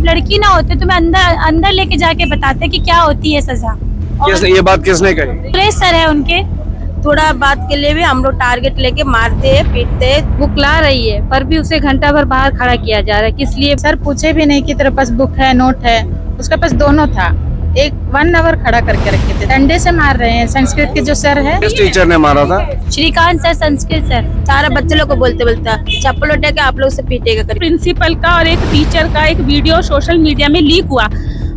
आप लड़की ना होते तो मैं अंदर अंदर लेके जाके बताते कि क्या होती है सजा। ये बात किसने कही? सुरेश सर है उनके। थोड़ा बात के लिए भी हम लोग टारगेट लेके मारते हैं, पीटते हैं। बुक ला रही है पर भी उसे घंटा भर बाहर खड़ा किया जा रहा है, किस लिए? सर पूछे भी नहीं कि तेरे पास बुक है, नोट है। उसके पास दोनों था। एक 1 आवर खड़ा करके रखे थे। डंडे से मार रहे हैं। संस्कृत के जो सर है, किस टीचर ने मारा था? Shrikant sir, Sanskrit sir. सारा बच्चे लोग को बोलते चप्पल उठा के आप लोग से पीटेगा करके। प्रिंसिपल का और एक टीचर का एक वीडियो सोशल मीडिया में लीक हुआ,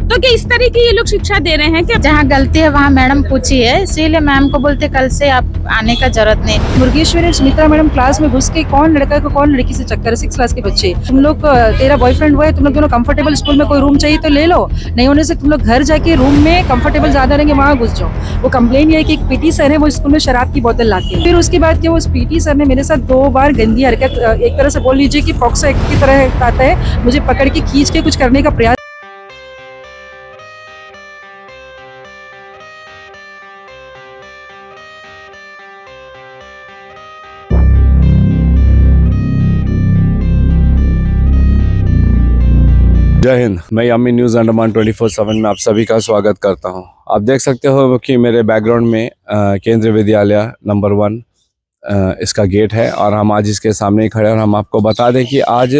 तो क्या इस तरह की ये लोग शिक्षा दे रहे हैं कि जहाँ गलती है वहाँ मैडम पूछी है, इसीलिए मैम को बोलते कल से आप आने का जरूरत नहीं। मुर्गेश्वरी और सुमित्रा मैडम क्लास में घुस के कौन लड़का को कौन लड़की से चक्कर है। 6 क्लास के बच्चे, तुम लोग तेरा बॉयफ्रेंड हुआ है, तुम लोग दोनों कंफर्टेबल स्कूल में कोई रूम चाहिए तो ले लो, नहीं होने से तुम लोग घर जाके रूम में कंफर्टेबल ज्यादा रहेंगे वहाँ घुस जाओ। वो कंप्लेन ये है कि एक पीटी सर है वो स्कूल में शराब की बोतल लाके, फिर उसके बाद क्या उस पीटी सर ने मेरे साथ 2 बार गंदी हरकत, एक तरह से बोल लीजिए कि पॉक्सो एक्ट की तरह आता है, मुझे पकड़ के खींच के कुछ करने का प्रयास। जय हिंद। मैं यामी न्यूज़ अंडमान 24/7 में आप सभी का स्वागत करता हूं। आप देख सकते हो कि मेरे बैकग्राउंड में केंद्रीय विद्यालय नंबर 1 इसका गेट है और हम आज इसके सामने ही खड़े हैं। और हम आपको बता दें कि आज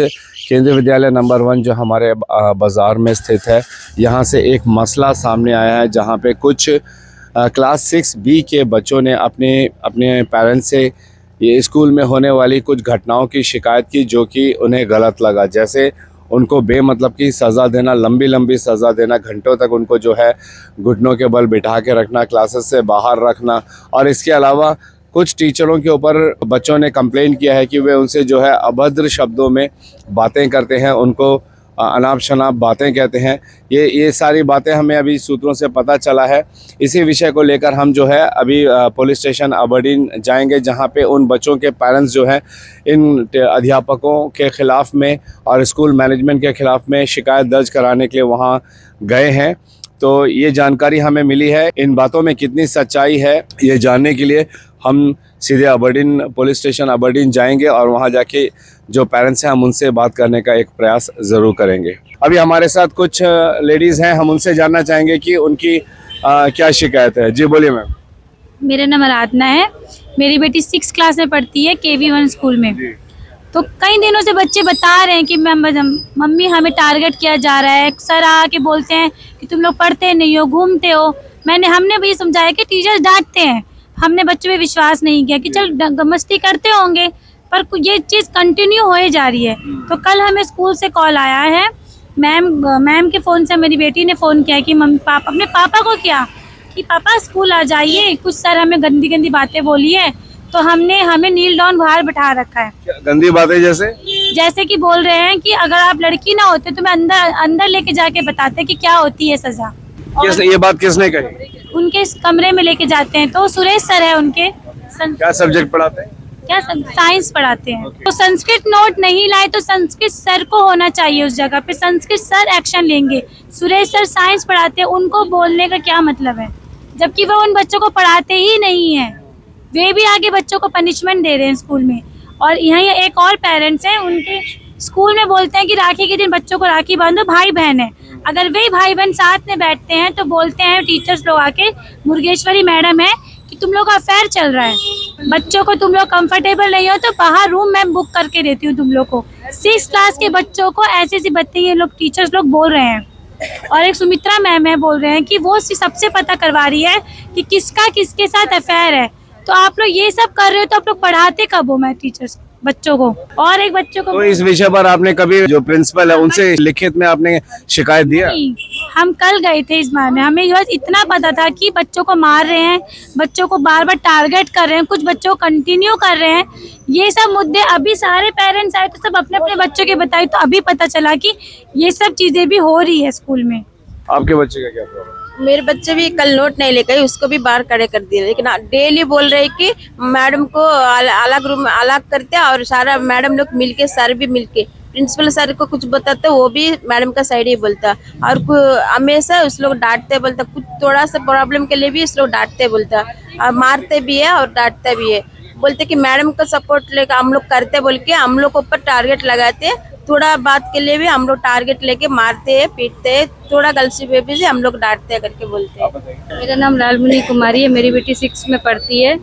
केंद्रीय विद्यालय नंबर 1 जो हमारे बाज़ार में स्थित है, यहाँ से एक मसला सामने आया है जहाँ पे कुछ क्लास 6B के बच्चों ने अपने पेरेंट्स से ये स्कूल में होने वाली कुछ घटनाओं की शिकायत की जो कि उन्हें गलत लगा। जैसे उनको बेमतलब की सज़ा देना, लंबी सज़ा देना, घंटों तक उनको जो है घुटनों के बल बिठा के रखना, क्लासेस से बाहर रखना। और इसके अलावा कुछ टीचरों के ऊपर बच्चों ने कंप्लेन किया है कि वे उनसे जो है अभद्र शब्दों में बातें करते हैं, उनको अनाप शनाप बातें कहते हैं। ये सारी बातें हमें अभी सूत्रों से पता चला है। इसी विषय को लेकर हम जो है अभी पुलिस स्टेशन अबरडीन जाएंगे, जहां पे उन बच्चों के पेरेंट्स जो हैं इन अध्यापकों के ख़िलाफ़ में और स्कूल मैनेजमेंट के ख़िलाफ़ में शिकायत दर्ज कराने के लिए वहां गए हैं। तो ये जानकारी हमें मिली है। इन बातों में कितनी सच्चाई है ये जानने के लिए हम सीधे अबरडीन पुलिस स्टेशन अबरडीन जाएंगे और वहां जाके जो पेरेंट्स हैं हम उनसे बात करने का एक प्रयास ज़रूर करेंगे। अभी हमारे साथ कुछ लेडीज़ हैं, हम उनसे जानना चाहेंगे कि उनकी क्या शिकायत है। जी बोलिए मैम। मेरा नाम आराधना है। मेरी बेटी 6 क्लास में पढ़ती है KV1 स्कूल में। तो कई दिनों से बच्चे बता रहे हैं कि मम्मी हमें टारगेट किया जा रहा है, सर आके बोलते हैं कि तुम लोग पढ़ते नहीं हो, घूमते हो। हमने भी समझाया कि टीचर्स डांटते हैं, हमने बच्चों पे विश्वास नहीं किया कि चल मस्ती करते होंगे, पर ये चीज़ कंटिन्यू हो जा रही है। तो कल हमें स्कूल से कॉल आया है, मैम के फ़ोन से मेरी बेटी ने फ़ोन किया कि अपने पापा को किया कि पापा स्कूल आ जाइए, कुछ सर हमें गंदी बातें बोली है। तो हमें नील डाउन बाहर बैठा रखा है। गंदी बातें जैसे कि बोल रहे हैं कि अगर आप लड़की ना होते तो मैं अंदर लेके जाके बताते कि क्या होती है सजा। ये बात किसने कही? उनके कमरे में लेके जाते हैं। तो सुरेश सर है उनके। क्या सब्जेक्ट पढ़ाते हैं? साइंस पढ़ाते हैं। तो संस्कृत नोट नहीं लाए तो संस्कृत सर को होना चाहिए उस जगह पे, संस्कृत सर एक्शन लेंगे। सुरेश सर साइंस पढ़ाते हैं, उनको बोलने का क्या मतलब है, जबकि वो उन बच्चों को पढ़ाते ही नहीं है। वे भी आगे बच्चों को पनिशमेंट दे रहे हैं स्कूल में। और यहाँ एक और पेरेंट्स हैं, उनके स्कूल में बोलते हैं कि राखी के दिन बच्चों को राखी बांधो, भाई बहन है। अगर वे भाई बहन साथ में बैठते हैं तो बोलते हैं टीचर्स लोग आके, मुर्गेश्वरी मैडम है, कि तुम लोग का अफेयर चल रहा है, बच्चों को तुम लोग कंफर्टेबल नहीं हो तो बाहर रूम मैं बुक करके देती हूँ तुम लोग को। 6 क्लास के बच्चों को ऐसी बातें ये लोग टीचर्स लोग बोल रहे हैं। और एक सुमित्रा मैम है, बोल रहे हैं कि वो सबसे पता करवा रही है कि किसका किसके साथ अफेयर है। तो आप लोग ये सब कर रहे हो तो आप लोग पढ़ाते कब हो मैं टीचर्स बच्चों को? और एक बच्चों को तो इस विषय पर आपने कभी जो प्रिंसिपल है उनसे लिखित में आपने शिकायत दिया? हम कल गए थे इस बार में, हमें बस इतना पता था कि बच्चों को मार रहे हैं, बच्चों को बार बार टारगेट कर रहे हैं, कुछ बच्चों को कंटिन्यू कर रहे हैं। ये सब मुद्दे अभी सारे पेरेंट्स आए तो सब अपने अपने बच्चों के बताए, तो अभी पता चला कि ये सब चीजें भी हो रही है स्कूल में। आपके बच्चे का क्या प्रॉब्लम? मेरे बच्चे भी कल नोट नहीं लेकर उसको भी बाहर खड़े कर दिए, लेकिन डेली बोल रहे कि मैडम को अलग रूम अलग करते हैं और सारा मैडम लोग मिलके, सर भी मिलके, प्रिंसिपल सर को कुछ बताते वो भी मैडम का साइड ही बोलता। और हमेशा उस लोग डांटते बोलता, कुछ थोड़ा सा प्रॉब्लम के लिए भी उस लोग डांटते बोलता, और मारते भी है और डांटते भी है। बोलते कि मैडम का सपोर्ट लेकर हम लोग करते बोल के हम लोग के ऊपर टारगेट लगाते, थोड़ा बात के लिए भी हम लोग टारगेट लेके मारते हैं, पीटते हैं, थोड़ा गलती पे भी से हम लोग डांटते हैं करके बोलते हैं। मेरा नाम लालमुनी कुमारी है। मेरी बेटी 6 में पढ़ती है।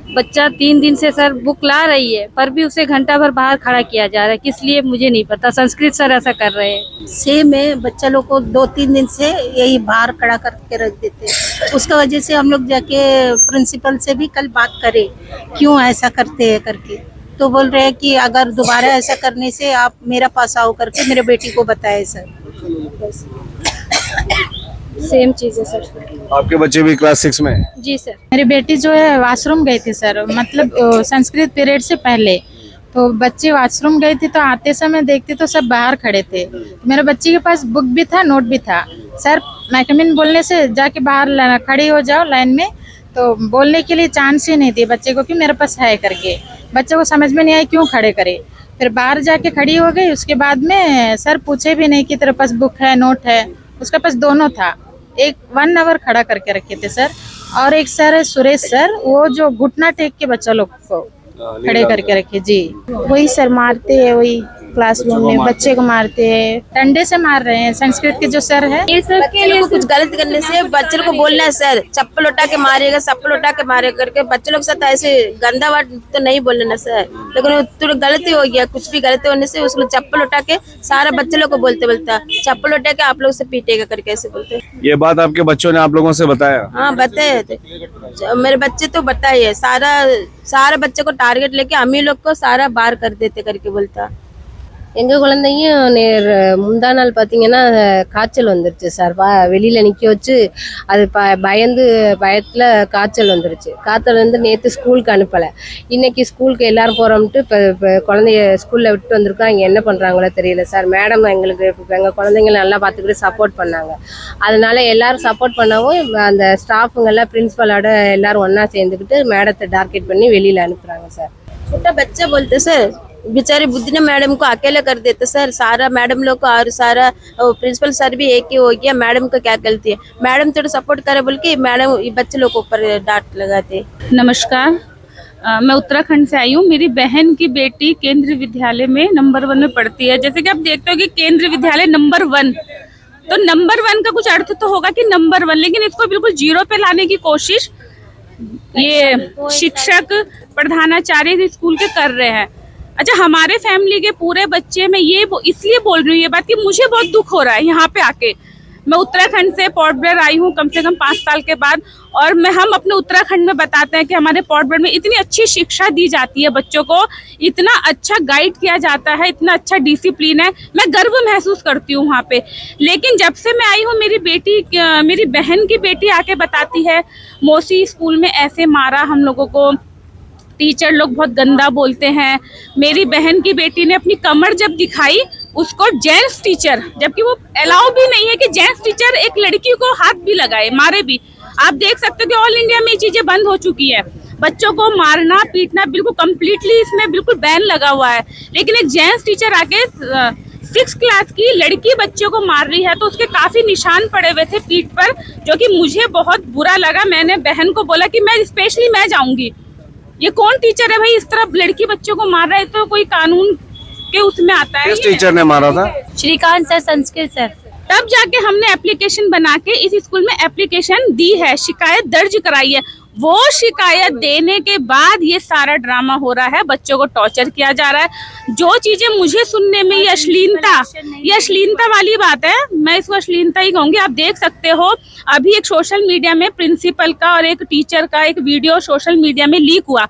बच्चा 3 दिन से सर बुक ला रही है, पर भी उसे घंटा भर बाहर खड़ा किया जा रहा है। किस लिए मुझे नहीं पता। संस्कृत सर ऐसा कर रहे हैं। सेम है, बच्चा लोग को 2-3 दिन से यही बाहर खड़ा करके रख देते हैं। उसका वजह से हम लोग जाके प्रिंसिपल से भी कल बात करें, क्यों ऐसा करते हैं करके। तो बोल रहे हैं कि अगर दोबारा ऐसा करने से आप मेरा पास आओ करके मेरे बेटी को बताए सर। बस सेम चीज है सर। आपके बच्चे भी क्लास 6 में हैं? जी सर। मेरी बेटी जो है वॉशरूम गई थी सर, मतलब संस्कृत पीरियड से पहले। तो बच्चे वॉशरूम गई थी तो आते समय देखते तो सब बाहर खड़े थे। मेरे बच्चे के पास बुक भी था, नोट भी था। सर मैकमिन बोलने से जाके बाहर खड़ी हो जाओ लाइन में, तो बोलने के लिए चांस ही नहीं दिए बच्चे को कि मेरे पास है करके। बच्चे को समझ में नहीं आया क्यों खड़े करे। फिर बाहर जाके खड़ी हो गई। उसके बाद में सर पूछे भी नहीं कि तेरे पास बुक है, नोट है। उसके पास दोनों था। एक 1 आवर खड़ा करके रखे थे सर। और एक सर है सुरेश सर, वो जो घुटना टेक के बच्चा लोग को खड़े करके रखे। जी वही सर मारते हैं, वही क्लासरूम में बच्चे को मारते हैं, डंडे से मार रहे हैं। संस्कृत के जो सर है, ये सब बच्चे लोग को कुछ गलत करने से बच्चे लोग को बोलना है सर चप्पल उठा के मारेगा, चप्पल उठा के मारेगा करके। बच्चे लोग साथ ऐसे गंदा बात तो नहीं बोलना ना सर, लेकिन थोड़ा गलती हो गया। कुछ भी गलती होने से उसको चप्पल उठा के सारा बच्चे लोग को बोलता चप्पल उठा के आप लोग से पीटेगा करके ऐसे बोलते। ये बात आपके बच्चों ने आप लोगों से बताया? हाँ बताए थे मेरे बच्चे तो बताइए। सारा बच्चे को टारगेट लेके हम ही लोग को सारा बार कर देते करके बोलता। எங்கள் குழந்தையும் முந்தா நாள் பார்த்தீங்கன்னா காய்ச்சல் வந்துருச்சு சார். வெளியில் நிற்க வச்சு அது பயத்தில் காய்ச்சல் வந்துருச்சு. காய்ச்சல் வந்து நேற்று ஸ்கூலுக்கு அனுப்பலை. இன்றைக்கி ஸ்கூலுக்கு எல்லோரும் போகிறோம்ட்டு இப்போ குழந்தைய ஸ்கூலில் விட்டு வந்திருக்கோம். இங்கே என்ன பண்ணுறாங்களோ தெரியல சார். மேடம் எங்களுக்கு எங்கள் குழந்தைங்களை நல்லா பார்த்துக்கிட்டு சப்போர்ட் பண்ணாங்க. அதனால எல்லோரும் சப்போர்ட் பண்ணவும் அந்த ஸ்டாஃபுங்கெல்லாம் பிரின்ஸிபலோட எல்லோரும் ஒன்றா சேர்ந்துக்கிட்டு மேடத்தை டார்கெட் பண்ணி வெளியில் அனுப்புகிறாங்க சார். छोटा बच्चा बोलते सर बेचारे बुद्धि मैडम को अकेले कर देते सर। सारा मैडम लोग को और सारा प्रिंसिपल सर भी एक ही हो गया। मैडम को क्या गलती है, मैडम थोड़ा सपोर्ट करे बोल के मैडम बच्चे लोग को ऊपर डांट लगाते। नमस्कार, मैं उत्तराखंड से आई हूँ। मेरी बहन की बेटी केंद्रीय विद्यालय में नंबर 1 में पढ़ती है। जैसे कि आप देखते हो कि केंद्रीय विद्यालय नंबर 1, तो नंबर 1 का कुछ अर्थ तो होगा कि नंबर 1, लेकिन इसको बिल्कुल 0 पे लाने की कोशिश ये शिक्षक प्रधानाचार्य स्कूल के कर रहे हैं। अच्छा, हमारे फैमिली के पूरे बच्चे मैं ये इसलिए बोल रही हूँ ये बात कि मुझे बहुत दुख हो रहा है यहाँ पे आके। मैं उत्तराखंड से पोर्ट ब्लेयर आई हूँ कम से कम 5 साल के बाद, और हम अपने उत्तराखंड में बताते हैं कि हमारे पोर्ट ब्लेयर में इतनी अच्छी शिक्षा दी जाती है, बच्चों को इतना अच्छा गाइड किया जाता है, इतना अच्छा डिसिप्लिन है। मैं गर्व महसूस करती हूँ वहाँ पे। लेकिन जब से मैं आई हूँ मेरी बहन की बेटी आके बताती है मौसी स्कूल में ऐसे मारा हम लोगों को, टीचर लोग बहुत गंदा बोलते हैं। मेरी बहन की बेटी ने अपनी कमर जब दिखाई उसको जेंट्स टीचर, जबकि वो अलाउ भी नहीं है कि जेंट्स टीचर एक लड़की को हाथ भी लगाए, मारे भी। आप देख सकते हो कि ऑल इंडिया में ये चीजें बंद हो चुकी है। बच्चों को मारना पीटना बिल्कुल कम्प्लीटली इसमें बिल्कुल बैन लगा हुआ है। लेकिन एक जेंट्स टीचर आके 6th क्लास की लड़की बच्चों को मार रही है, तो उसके काफी निशान पड़े हुए थे पीठ पर, जो कि मुझे बहुत बुरा लगा। मैंने बहन को बोला कि मैं जाऊंगी। ये कौन टीचर है भाई, इस तरह लड़की बच्चों को मार रहा है? तो कोई कानून के उसमें आता है? किस टीचर ने मारा था? Shrikant sir, Sanskrit sir. तब जाके हमने एप्लीकेशन बना के इस स्कूल में एप्लीकेशन दी है, शिकायत दर्ज कराई है। वो शिकायत देने के बाद ये सारा ड्रामा हो रहा है, बच्चों को टॉर्चर किया जा रहा है। जो चीजें मुझे सुनने में ये अश्लीलता वाली बात है, मैं इसको अश्लीलता ही कहूंगी। आप देख सकते हो अभी एक सोशल मीडिया में प्रिंसिपल का और एक टीचर का एक वीडियो सोशल मीडिया में लीक हुआ।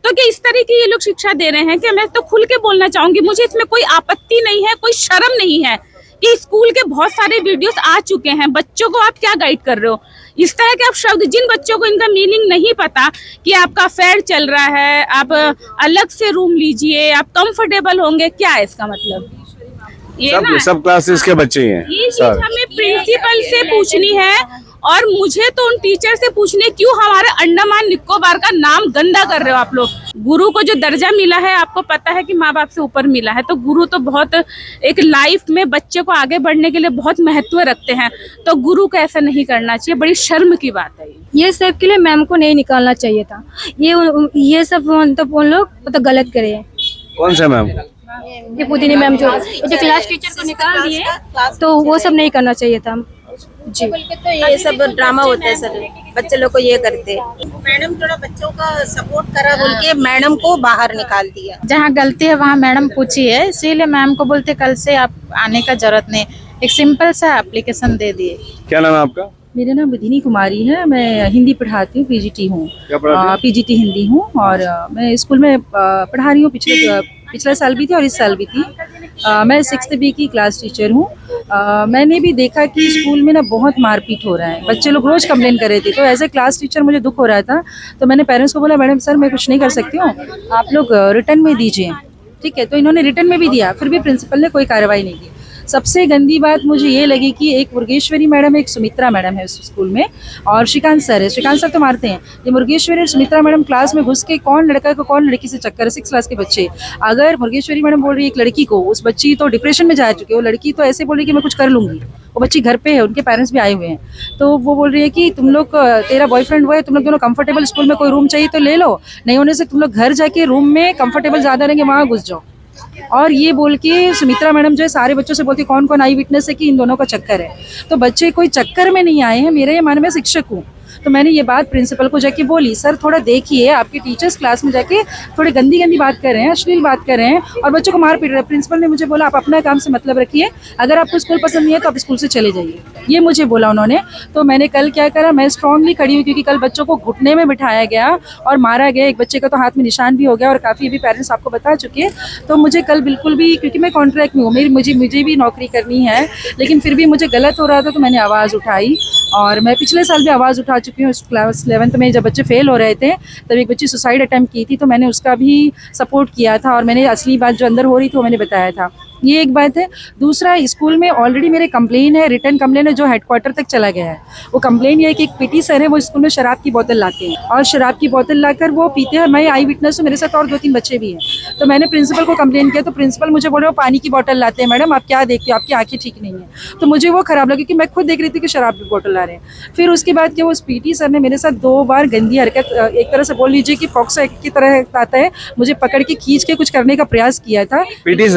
तो क्या इस तरह की ये लोग शिक्षा दे रहे हैं? कि मैं तो खुल के बोलना चाहूंगी, मुझे इसमें कोई आपत्ति नहीं है, कोई शर्म नहीं है कि स्कूल के बहुत सारे वीडियोस आ चुके हैं। बच्चों को आप क्या गाइड कर रहे हो? इस तरह के आप शब्द, जिन बच्चों को इनका मीनिंग नहीं पता कि आपका अफेयर चल रहा है, आप अलग से रूम लीजिए, आप कंफर्टेबल होंगे, क्या है इसका मतलब? ये सब क्लासेस के बच्चे हैं। ये चीज हमें प्रिंसिपल से पूछनी है, और मुझे तो उन टीचर से पूछने क्यों हमारे अंडमान निकोबार का नाम गंदा कर रहे हो आप लोग। गुरु को जो दर्जा मिला है, आपको पता है कि माँ बाप से ऊपर मिला है, तो गुरु तो बहुत एक लाइफ में बच्चे को आगे बढ़ने के लिए बहुत महत्व रखते हैं। तो गुरु को ऐसा नहीं करना चाहिए, बड़ी शर्म की बात है। ये सब के लिए मैम को नहीं निकालना चाहिए था। ये सब मतलब उन लोग तो गलत करे। कौन से मैम? ये पुदीने मैम जो क्लास टीचर को निकाल दिए, तो वो सब नहीं करना चाहिए था जी। तो ये सब ड्रामा होता है सर, बच्चे लोग को ये करते हैं। मैडम थोड़ा बच्चों का सपोर्ट करा बोल के मैडम को बाहर निकाल दिया। जहाँ गलती है वहाँ मैडम पूछी है, इसीलिए मैम को बोलते कल से आप आने का जरूरत नहीं, एक सिंपल सा एप्लीकेशन दे दिए। क्या नाम है आपका? मेरा नाम विधिनी कुमारी है, मैं हिंदी पढ़ाती हूँ, पीजीटी हूँ। क्या पढ़ाती हैं? पीजीटी हिंदी हूँ और मैं स्कूल में पढ़ा रही हूँ, पिछले साल भी थी और इस साल भी थी। मैं 6th बी की क्लास टीचर हूँ। मैंने भी देखा कि स्कूल में ना बहुत मारपीट हो रहा है, बच्चे लोग रोज कंप्लेन कर रहे थे। तो एज ए क्लास टीचर मुझे दुख हो रहा था, तो मैंने पेरेंट्स को बोला मैडम सर मैं कुछ नहीं कर सकती हूँ, आप लोग रिटर्न में दीजिए। ठीक है, तो इन्होंने रिटर्न में भी दिया, फिर भी प्रिंसिपल ने कोई कार्रवाई नहीं की। सबसे गंदी बात मुझे ये लगी कि एक मुर्गेश्वरी मैडम है, एक सुमित्रा मैडम है उस स्कूल में, और श्रीकांत सर है। श्रीकांत सर तो मारते हैं, ये मुर्गेश्वरी और सुमित्रा मैडम क्लास में घुस के कौन लड़का को कौन लड़की से चक्कर है, 6 क्लास के बच्चे। अगर मुर्गेश्वरी मैडम बोल रही है एक लड़की को, उस बच्ची तो डिप्रेशन में जा चुकी है, वो लड़की तो ऐसे बोल रही है कि मैं कुछ कर लूंगी, वो बच्ची घर पे है, उनके पेरेंट्स भी आए हुए हैं, तो वो बोल रही है कि तुम लोग, तेरा बॉयफ्रेंड वो है, तुम लोग दोनों कंफर्टेबल, स्कूल में कोई रूम चाहिए तो ले लो, नहीं होने से तुम लोग घर जाके रूम में कंफर्टेबल ज़्यादा रहेंगे वहाँ घुस जाओ। और ये बोल के सुमित्रा मैडम जो है सारे बच्चों से बोलती कौन कौन आई विटनेस है कि इन दोनों का चक्कर है। तो बच्चे कोई चक्कर में नहीं आए हैं, मेरे ये मन में शिक्षक हूँ। तो मैंने ये बात प्रिंसिपल को जाके बोली, सर थोड़ा देखिए आपके टीचर्स क्लास में जाके थोड़ी गंदी गंदी बात कर रहे हैं, अश्लील बात कर रहे हैं और बच्चों को मार पीट रहे हैं। प्रिंसिपल ने मुझे बोला आप अपना काम से मतलब रखिए, अगर आपको स्कूल पसंद नहीं है तो आप स्कूल से चले जाइए, ये मुझे बोला उन्होंने। तो मैंने कल क्या करा, मैं स्ट्रांगली खड़ी हुई, क्योंकि कल बच्चों को घुटने में बिठाया गया और मारा गया, एक बच्चे का तो हाथ में निशान भी हो गया और काफ़ी अभी पेरेंट्स आपको बता चुके हैं। तो मुझे कल बिल्कुल भी, क्योंकि मैं कॉन्ट्रैक्ट में हूँ, मुझे भी नौकरी करनी है, लेकिन फिर भी मुझे गलत हो रहा था तो मैंने आवाज़ उठाई। और मैं पिछले साल भी आवाज़ उठा चुकी हूँ, क्लास 11th में जब बच्चे फेल हो रहे थे तब एक बच्ची सुसाइड अटेम्प्ट की थी, तो मैंने उसका भी सपोर्ट किया था और मैंने असली बात जो अंदर हो रही थी वो मैंने बताया था। ये एक बात है। दूसरा, स्कूल में ऑलरेडी मेरे कंप्लेन है, रिटर्न कंप्लेन है जो हेडक्वार्टर तक चला गया है। वो कंप्लेन ये है कि एक पीटी सर है, वो स्कूल में शराब की बोतल लाते हैं और शराब की बोतल लाकर वो पीते हैं। मैं आई विटनेस हूँ, मेरे साथ और 2-3 बच्चे भी हैं। तो मैंने प्रिंसिपल को कंप्लेन किया, तो प्रिंसिपल मुझे बोल रहे हो पानी की बोतल लाते हैं, मैडम आप क्या देखते हो, आपकी आंखें ठीक नहीं है। तो मुझे वो खराब लगा क्योंकि मैं खुद देख रही थी कि शराब की बोतल ला रहे हैं। फिर उसके बाद क्या, वो पीटी सर ने मेरे साथ 2 बार गंदी हरकत, एक तरह से बोल लीजिए कि पॉक्सो एक्ट की तरह आता है, मुझे पकड़ के खींच के कुछ करने का प्रयास किया था पीटी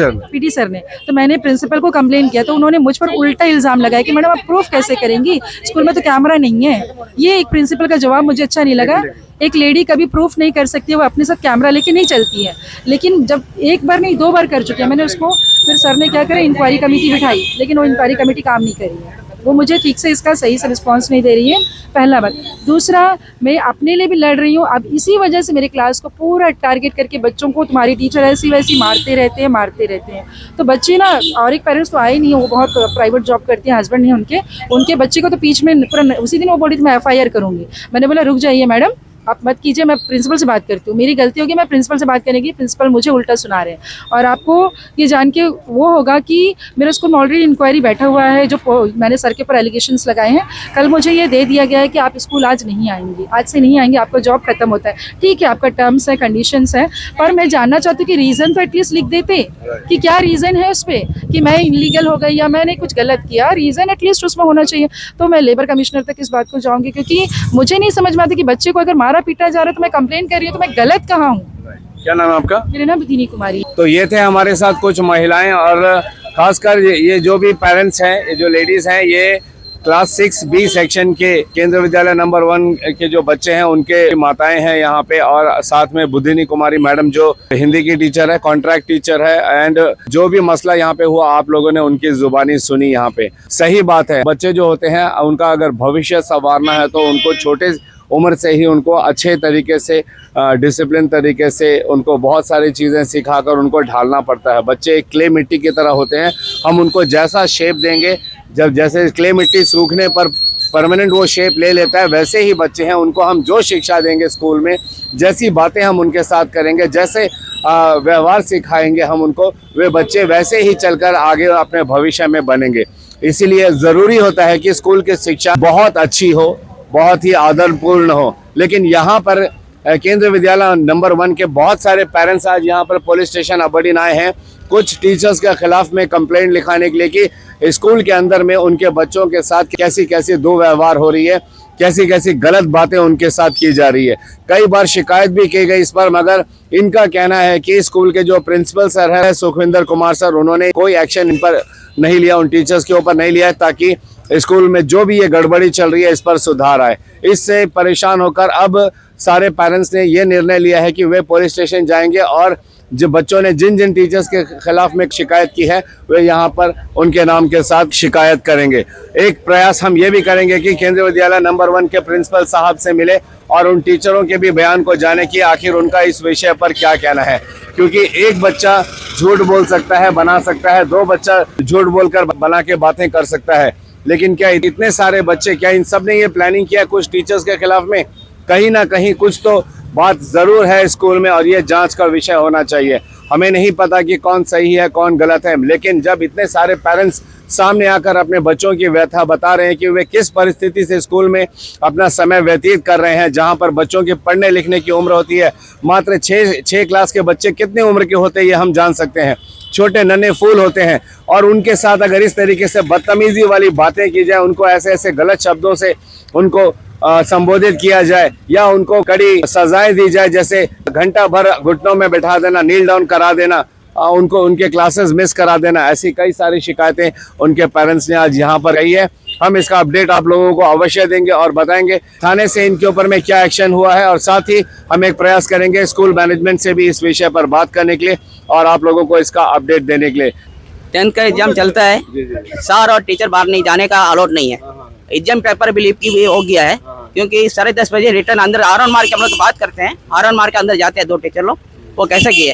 सर ने। तो मैंने प्रिंसिपल को कंप्लेन किया, तो उन्होंने मुझ पर उल्टा इल्जाम लगाया कि मैडम आप प्रूफ कैसे करेंगी, स्कूल में तो कैमरा नहीं है। ये एक प्रिंसिपल का जवाब मुझे अच्छा नहीं लगा। एक लेडी कभी प्रूफ नहीं कर सकती है, वो अपने साथ कैमरा लेके नहीं चलती है, लेकिन जब एक बार नहीं 2 बार कर चुकी है मैंने उसको। फिर सर ने क्या करा, इंक्वायरी कमेटी बिठाई, लेकिन वो इंक्वायरी कमेटी काम नहीं कर रही है, वो मुझे ठीक से इसका सही से रिस्पांस नहीं दे रही है, पहला बात। दूसरा, मैं अपने लिए भी लड़ रही हूँ, अब इसी वजह से मेरे क्लास को पूरा टारगेट करके बच्चों को तुम्हारी टीचर ऐसी वैसी मारते रहते हैं। तो बच्चे ना, और एक पेरेंट्स तो आए नहीं है, वो बहुत प्राइवेट जॉब करते हैं, हस्बैंड नहीं है उनके बच्चे को तो बीच में पूरा, उसी दिन वो बोली थी मैं FIR करूँगी। मैंने बोला रुक जाइए मैडम, आप मत कीजिए, मैं प्रिंसिपल से बात करती हूँ, मेरी गलती होगी, मैं प्रिंसिपल से बात करने की, प्रिंसिपल मुझे उल्टा सुना रहे हैं। और आपको ये जान के वो होगा कि मेरे स्कूल में ऑलरेडी इंक्वायरी बैठा हुआ है, जो मैंने सर के ऊपर एलिगेशंस लगाए हैं। कल मुझे ये दे दिया गया है कि आप स्कूल आज नहीं आएंगे, आज से नहीं आएंगे, आपका जॉब खत्म होता है। ठीक है, आपका टर्म्स है, कंडीशंस है, पर मैं जानना चाहती हूँ कि रीज़न तो एटलीस्ट लिख देते कि क्या रीज़न है उस पर, कि मैं इनलीगल हो गई या मैंने कुछ गलत किया, रीज़न एटलीस्ट उसमें होना चाहिए। तो मैं लेबर कमिश्नर तक इस बात को जाऊँगी, क्योंकि मुझे नहीं समझ में आता कि बच्चे को अगर मारा पीटा जा रहा है तो मैं कंप्लेन कर रही हूँ, तो मैं गलत कहाँ हूँ। क्या नाम है आपका? मेरा नाम विधिनी कुमारी। तो ये थे हमारे साथ कुछ महिलाएं, और खासकर ये जो भी पेरेंट्स हैं, ये जो लेडीज हैं, ये क्लास 6B सेक्शन के केंद्रीय विद्यालय नंबर 1 के जो बच्चे हैं उनके माताएं हैं यहाँ पे, और साथ में विधिनी कुमारी मैडम जो हिंदी की टीचर है, कॉन्ट्रैक्ट टीचर है। एंड जो भी मसला यहाँ पे हुआ आप लोगों ने उनकी जुबानी सुनी यहाँ पे। सही बात है, बच्चे जो होते हैं उनका अगर भविष्य संवारना है तो उनको छोटे उम्र से ही उनको अच्छे तरीके से, डिसिप्लिन तरीके से उनको बहुत सारी चीज़ें सिखाकर उनको ढालना पड़ता है। बच्चे क्ले मिट्टी की तरह होते हैं, हम उनको जैसा शेप देंगे, जब जैसे क्ले मिट्टी सूखने पर परमानेंट वो शेप ले लेता है, वैसे ही बच्चे हैं, उनको हम जो शिक्षा देंगे स्कूल में, जैसी बातें हम उनके साथ करेंगे, जैसे व्यवहार सिखाएंगे हम उनको, वे बच्चे वैसे ही चलकर आगे अपने भविष्य में बनेंगे। इसीलिए ज़रूरी होता है कि स्कूल की शिक्षा बहुत अच्छी हो, बहुत ही आदरपूर्ण हो। लेकिन यहाँ पर केंद्रीय विद्यालय नंबर 1 के बहुत सारे पेरेंट्स आज यहाँ पर पुलिस स्टेशन अबड़ीन आए हैं कुछ टीचर्स के खिलाफ में कंप्लेंट लिखाने के लिए कि स्कूल के अंदर में उनके बच्चों के साथ कैसी कैसी दुर्व्यवहार हो रही है। कैसी कैसी गलत बातें उनके साथ की जा रही है। कई बार शिकायत भी की गई इस पर, मगर इनका कहना है कि स्कूल के जो प्रिंसिपल सर है सुखविंदर कुमार सर, उन्होंने कोई एक्शन इन पर नहीं लिया, उन टीचर्स के ऊपर नहीं लिया, ताकि स्कूल में जो भी ये गड़बड़ी चल रही है इस पर सुधार आए। इससे परेशान होकर अब सारे पेरेंट्स ने ये निर्णय लिया है कि वे पुलिस स्टेशन जाएंगे और जो बच्चों ने जिन जिन टीचर्स के खिलाफ में शिकायत की है वे यहाँ पर उनके नाम के साथ शिकायत करेंगे। एक प्रयास हम ये भी करेंगे कि केंद्रीय विद्यालय नंबर 1 के प्रिंसिपल साहब से मिले और उन टीचरों के भी बयान को जाने कि आखिर उनका इस विषय पर क्या कहना है, क्योंकि एक बच्चा झूठ बोल सकता है, बना सकता है, 2 बच्चा झूठ बोलकर बना के बातें कर सकता है, लेकिन क्या इतने सारे बच्चे, क्या इन सब ने ये प्लानिंग किया कुछ टीचर्स के खिलाफ में? कहीं ना कहीं कुछ तो बात जरूर है स्कूल में और ये जांच का विषय होना चाहिए। हमें नहीं पता कि कौन सही है कौन गलत है, लेकिन जब इतने सारे पेरेंट्स सामने आकर अपने बच्चों की व्यथा बता रहे हैं कि वे किस परिस्थिति से स्कूल में अपना समय व्यतीत कर रहे हैं, जहां पर बच्चों के पढ़ने लिखने की उम्र होती है मात्र 6 क्लास के बच्चे कितने उम्र के होते हैं ये हम जान सकते हैं, छोटे नन्हे फूल होते हैं, और उनके साथ अगर इस तरीके से बदतमीजी वाली बातें की जाए, उनको ऐसे ऐसे गलत शब्दों से उनको संबोधित किया जाए या उनको कड़ी सजाएं दी जाए, जैसे घंटा भर घुटनों में बैठा देना, नील डाउन करा देना, उनको उनके क्लासेस मिस करा देना, ऐसी कई सारी शिकायतें उनके पेरेंट्स ने आज यहाँ पर कही है। हम इसका अपडेट आप लोगों को अवश्य देंगे और बताएंगे थाने से इनके ऊपर में क्या एक्शन हुआ है, और साथ ही हम एक प्रयास करेंगे स्कूल मैनेजमेंट से भी इस विषय पर बात करने के लिए और आप लोगों को इसका अपडेट देने के लिए। 10th का एग्जाम चलता है, सर और टीचर बाहर नहीं जाने का अलाउड नहीं है। एग्जाम पेपर भी लीक की हो गया है, क्योंकि 10:30 बजे रिटर्न अंदर आरन मार के हम लोग बात करते हैं, आरन मार के अंदर जाते हैं 2 टीचर लोग, वो कैसे किए?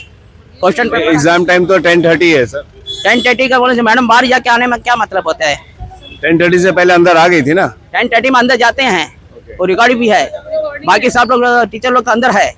क्वेश्चन पेपर एग्जाम टाइम तो 10:30 है सर। 10:30 का बोले मैडम बाहर जाके आने में क्या मतलब होता है? 10:30 से पहले अंदर आ गई थी ना। 10:30 में अंदर जाते हैं, वो रिकॉर्ड भी है, बाकी सब लोग टीचर लोग तो अंदर है,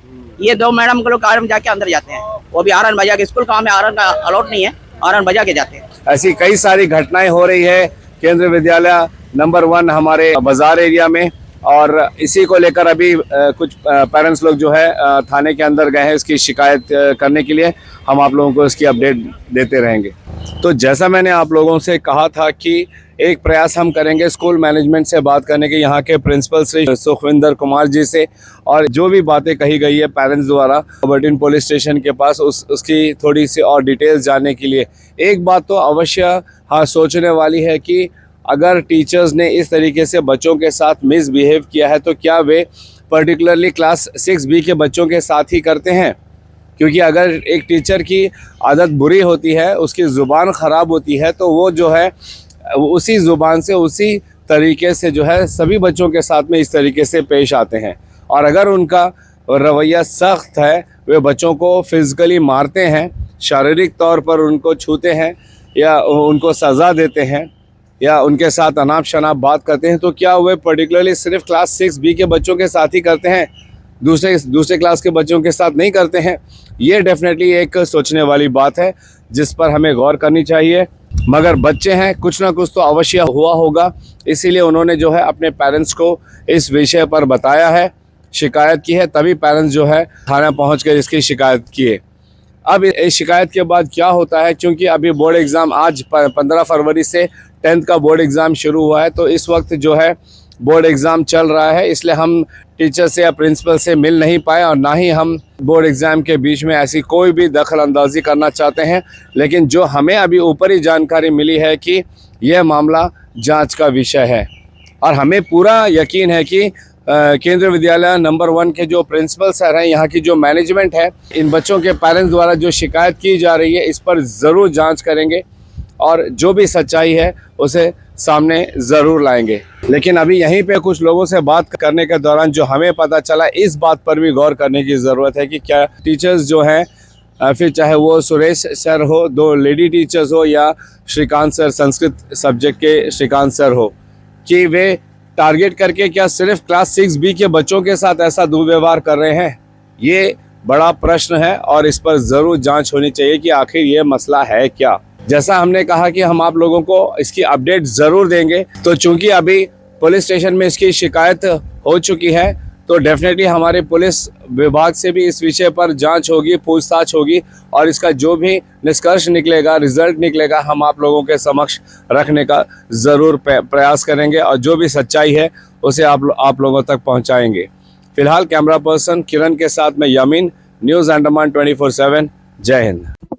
ये 2 मैडम के लोग आरन जाके अंदर जाते हैं, वो भी आरन बजा के, स्कूल का हमें आरन का अलाउड नहीं है, आरन बजा के जाते हैं। ऐसी कई सारी घटनाएं हो रही है केंद्रीय विद्यालय नंबर 1 हमारे बाजार एरिया में, और इसी को लेकर अभी कुछ पेरेंट्स लोग जो है थाने के अंदर गए हैं इसकी शिकायत करने के लिए। हम आप लोगों को इसकी अपडेट देते रहेंगे। तो जैसा मैंने आप लोगों से कहा था कि एक प्रयास हम करेंगे स्कूल मैनेजमेंट से बात करने के, यहाँ के प्रिंसिपल श्री सुखविंदर कुमार जी से, और जो भी बातें कही गई है पेरेंट्स द्वारा बटिन पुलिस स्टेशन के पास उसकी थोड़ी सी और डिटेल्स जानने के लिए। एक बात तो अवश्य हाँ सोचने वाली है कि अगर टीचर्स ने इस तरीके से बच्चों के साथ मिसबिहेव किया है तो क्या वे पर्टिकुलरली क्लास 6B के बच्चों के साथ ही करते हैं? क्योंकि अगर एक टीचर की आदत बुरी होती है, उसकी ज़ुबान ख़राब होती है, तो वो जो है उसी ज़ुबान से उसी तरीके से जो है सभी बच्चों के साथ में इस तरीके से पेश आते हैं। और अगर उनका रवैया सख्त है, वे बच्चों को फिज़िकली मारते हैं, शारीरिक तौर पर उनको छूते हैं या उनको सज़ा देते हैं या उनके साथ अनाप शनाप बात करते हैं, तो क्या वे पर्टिकुलरली सिर्फ क्लास 6B के बच्चों के साथ ही करते हैं, दूसरे क्लास के बच्चों के साथ नहीं करते हैं? ये डेफिनेटली एक सोचने वाली बात है जिस पर हमें गौर करनी चाहिए। मगर बच्चे हैं, कुछ ना कुछ तो अवश्य हुआ होगा, इसीलिए उन्होंने जो है अपने पेरेंट्स को इस विषय पर बताया है, शिकायत की है, तभी पेरेंट्स जो है थाना पहुँच कर इसकी शिकायत किए। अब इस शिकायत के बाद क्या होता है, क्योंकि अभी बोर्ड एग्ज़ाम आज 15 फरवरी से 10th का बोर्ड एग्ज़ाम शुरू हुआ है, तो इस वक्त जो है बोर्ड एग्ज़ाम चल रहा है, इसलिए हम टीचर से या प्रिंसिपल से मिल नहीं पाए और ना ही हम बोर्ड एग्ज़ाम के बीच में ऐसी कोई भी दखल अंदाजी करना चाहते हैं। लेकिन जो हमें अभी ऊपरी जानकारी मिली है कि यह मामला जांच का विषय है, और हमें पूरा यकीन है कि केंद्रीय विद्यालय नंबर 1 के जो प्रिंसिपल सर हैं, यहाँ की जो मैनेजमेंट है, इन बच्चों के पेरेंट्स द्वारा जो शिकायत की जा रही है इस पर ज़रूर जांच करेंगे और जो भी सच्चाई है उसे सामने ज़रूर लाएंगे। लेकिन अभी यहीं पे कुछ लोगों से बात करने के दौरान जो हमें पता चला, इस बात पर भी गौर करने की ज़रूरत है कि क्या टीचर्स जो हैं, फिर चाहे वो सुरेश सर हो, 2 लेडी टीचर्स हो, या श्रीकांत सर संस्कृत सब्जेक्ट के श्रीकांत सर हो, कि वे टारगेट करके क्या सिर्फ क्लास 6B के बच्चों के साथ ऐसा दुर्व्यवहार कर रहे हैं? ये बड़ा प्रश्न है और इस पर ज़रूर जांच होनी चाहिए कि आखिर ये मसला है क्या। जैसा हमने कहा कि हम आप लोगों को इसकी अपडेट ज़रूर देंगे, तो चूंकि अभी पुलिस स्टेशन में इसकी शिकायत हो चुकी है, तो डेफिनेटली हमारे पुलिस विभाग से भी इस विषय पर जांच होगी, पूछताछ होगी और इसका जो भी निष्कर्ष निकलेगा, रिजल्ट निकलेगा, हम आप लोगों के समक्ष रखने का ज़रूर प्रयास करेंगे और जो भी सच्चाई है उसे आप लोगों तक पहुंचाएंगे। फिलहाल कैमरा पर्सन किरण के साथ मैं यामीन, न्यूज़ अंडमान 24/7। जय हिंद।